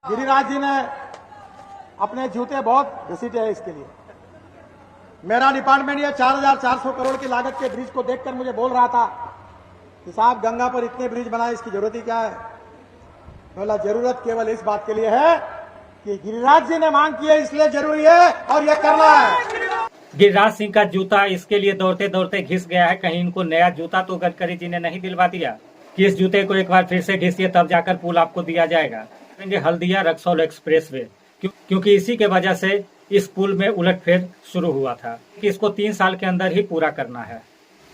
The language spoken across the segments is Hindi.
गिरिराज जी ने अपने जूते बहुत घसीटे हैं इसके लिए। मेरा डिपार्टमेंट ये 4,400 करोड़ की लागत के ब्रिज को देखकर मुझे बोल रहा था कि साहब गंगा पर इतने ब्रिज बनाए, इसकी जरूरत ही क्या है। बोला जरूरत केवल इस बात के लिए है कि गिरिराज जी ने मांग की है, इसलिए जरूरी है और ये करना है। गिरिराज सिंह का जूता इसके लिए दौड़ते दौड़ते घिस गया है। कहीं इनको नया जूता तो गडकरी जी ने नहीं दिलवा दिया कि इस जूते को एक बार फिर से घिसिए तब जाकर पुल आपको दिया जाएगा। हल्दिया रक्सौल एक्सप्रेसवे, क्योंकि इसी के वजह से इस पुल में उलटफेर शुरू हुआ था कि इसको 3 साल के अंदर ही पूरा करना है।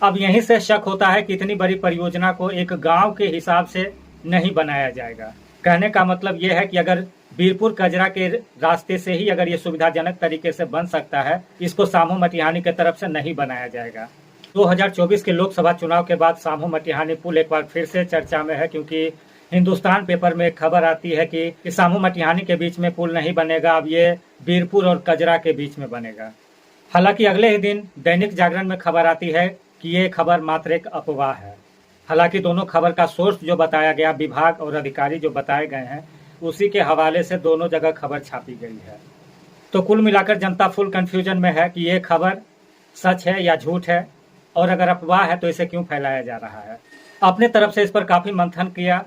अब यहीं से शक होता है कि इतनी बड़ी परियोजना को एक गांव के हिसाब से नहीं बनाया जाएगा। कहने का मतलब यह है कि अगर बीरपुर कजरा के रास्ते से ही अगर ये सुविधाजनक तरीके से बन सकता है, इसको सामू मटिहानी की तरफ से नहीं बनाया जाएगा। 2024 के लोकसभा चुनाव के बाद सामू मटिहानी पुल एक बार फिर से चर्चा में है, क्योंकि हिंदुस्तान पेपर में एक खबर आती है कि सामू मटिहानी के बीच में पुल नहीं बनेगा, अब ये बीरपुर और कजरा के बीच में बनेगा। हालांकि अगले ही दिन दैनिक जागरण में खबर आती है कि ये खबर मात्र एक अफवाह है। हालांकि दोनों खबर का सोर्स जो बताया गया, विभाग और अधिकारी जो बताए गए हैं, उसी के हवाले से दोनों जगह खबर छापी गई है। तो कुल मिलाकर जनता फुल कंफ्यूजन में है कि ये खबर सच है या झूठ है, और अगर अफवाह है तो इसे क्यों फैलाया जा रहा है। अपने तरफ से इस पर काफी मंथन किया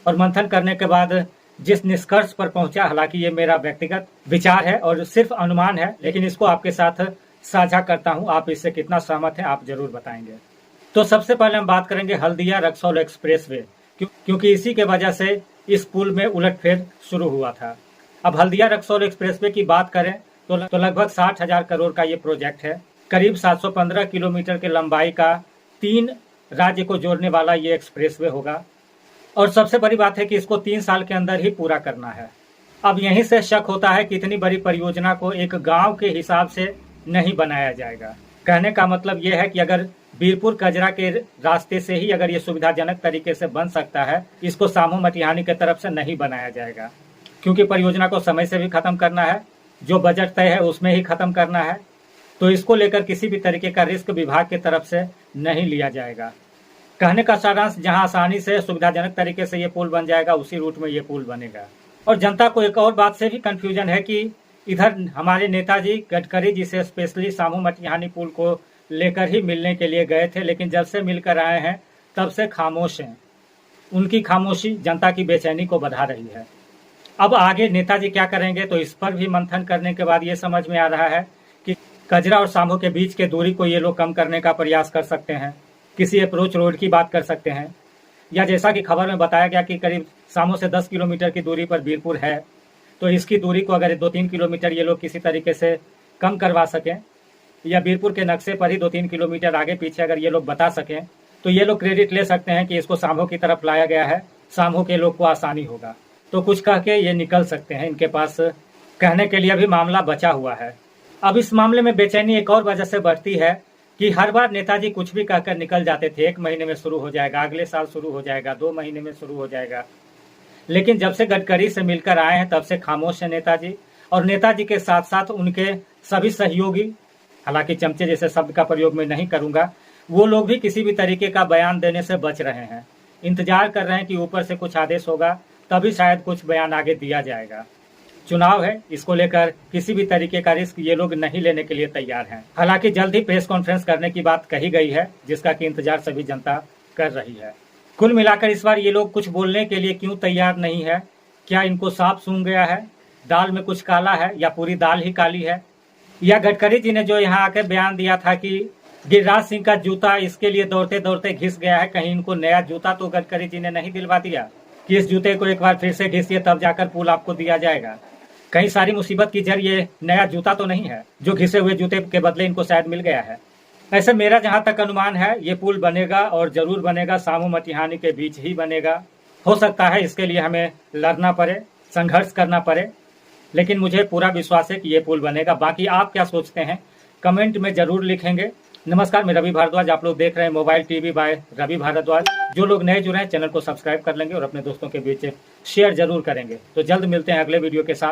और मंथन करने के बाद जिस निष्कर्ष पर पहुंचा, हालांकि ये मेरा व्यक्तिगत विचार है और सिर्फ अनुमान है, लेकिन इसको आपके साथ साझा करता हूं। आप इससे कितना सहमत हैं आप जरूर बताएंगे। तो सबसे पहले हम बात करेंगे हल्दिया रक्सौल एक्सप्रेसवे, क्योंकि इसी के वजह से इस पुल में उलटफेर शुरू हुआ था। अब हल्दिया रक्सौल एक्सप्रेसवे की बात करें तो लगभग 60,000 करोड़ का ये प्रोजेक्ट है। करीब 715 किलोमीटर की लंबाई का 3 राज्य को जोड़ने वाला ये एक्सप्रेसवे होगा, और सबसे बड़ी बात है कि इसको 3 साल के अंदर ही पूरा करना है। अब यहीं से शक होता है कि इतनी बड़ी परियोजना को एक गांव के हिसाब से नहीं बनाया जाएगा। कहने का मतलब यह है कि अगर बीरपुर कजरा के रास्ते से ही अगर ये सुविधाजनक तरीके से बन सकता है, इसको सामू मटिहानी की तरफ से नहीं बनाया जाएगा, क्योंकि परियोजना को समय से भी खत्म करना है, जो बजट तय है उसमें ही खत्म करना है। तो इसको लेकर किसी भी तरीके का रिस्क विभाग की तरफ से नहीं लिया जाएगा। कहने का सारांश, जहां आसानी से सुविधाजनक तरीके से ये पुल बन जाएगा, उसी रूट में ये पुल बनेगा। और जनता को एक और बात से भी कंफ्यूजन है कि इधर हमारे नेताजी गडकरी जी से स्पेशली सामू मटिहानी पुल को लेकर ही मिलने के लिए गए थे, लेकिन जब से मिलकर आए हैं तब से खामोश हैं। उनकी खामोशी जनता की बेचैनी को बढ़ा रही है। अब आगे नेताजी क्या करेंगे, तो इस पर भी मंथन करने के बाद ये समझ में आ रहा है कि कजरा और सामू के बीच के दूरी को ये लोग कम करने का प्रयास कर सकते हैं, किसी अप्रोच रोड की बात कर सकते हैं, या जैसा कि खबर में बताया गया कि करीब सामू से 10 किलोमीटर की दूरी पर बीरपुर है, तो इसकी दूरी को अगर 2-3 किलोमीटर ये लोग किसी तरीके से कम करवा सकें, या बीरपुर के नक्शे पर ही 2-3 किलोमीटर आगे पीछे अगर ये लोग बता सकें, तो ये लोग क्रेडिट ले सकते हैं कि इसको सामू की तरफ लाया गया है, सामू के लोग को आसानी होगा, तो कुछ कह के ये निकल सकते हैं। इनके पास कहने के लिए भी मामला बचा हुआ है। अब इस मामले में बेचैनी एक और वजह से बढ़ती है कि हर बार नेताजी कुछ भी कहकर निकल जाते थे। 1 महीने में शुरू हो जाएगा, अगले साल शुरू हो जाएगा, 2 महीने में शुरू हो जाएगा, लेकिन जब से गडकरी से मिलकर आए हैं तब से खामोश है नेताजी। और नेताजी के साथ साथ उनके सभी सहयोगी, हालांकि चमचे जैसे शब्द का प्रयोग मैं नहीं करूंगा, वो लोग भी किसी भी तरीके का बयान देने से बच रहे हैं। इंतजार कर रहे हैं कि ऊपर से कुछ आदेश होगा, तभी शायद कुछ बयान आगे दिया जाएगा। चुनाव है, इसको लेकर किसी भी तरीके का रिस्क ये लोग नहीं लेने के लिए तैयार हैं। हालांकि जल्द ही प्रेस कॉन्फ्रेंस करने की बात कही गई है, जिसका कि इंतजार सभी जनता कर रही है। कुल मिलाकर इस बार ये लोग कुछ बोलने के लिए क्यों तैयार नहीं है? क्या इनको साफ सूंघ गया है, दाल में कुछ काला है, या पूरी दाल ही काली है? या गडकरी जी ने जो यहाँ आकर बयान दिया था कि गिरिराज सिंह का जूता इसके लिए दौड़ते दौड़ते घिस गया है, कहीं इनको नया जूता तो गडकरी जी ने नहीं दिलवा दिया कि इस जूते को एक बार फिर से घिसिए तब जाकर पुल आपको दिया जाएगा? कहीं सारी मुसीबत की जड़ ये नया जूता तो नहीं है, जो घिसे हुए जूते के बदले इनको शायद मिल गया है। ऐसे मेरा जहां तक अनुमान है, ये पुल बनेगा और जरूर बनेगा, सामू मटिहानी के बीच ही बनेगा। हो सकता है इसके लिए हमें लड़ना पड़े, संघर्ष करना पड़े, लेकिन मुझे पूरा विश्वास है कि ये पुल बनेगा। बाकी आप क्या सोचते हैं कमेंट में जरूर लिखेंगे। नमस्कार, मैं रवि भारद्वाज, आप लोग देख रहे हैं mobile TV by Ravi Bhardwaj. जो लोग नए जुड़े हैं चैनल को सब्सक्राइब कर लेंगे और अपने दोस्तों के बीच शेयर जरूर करेंगे। तो जल्द मिलते हैं अगले वीडियो के साथ।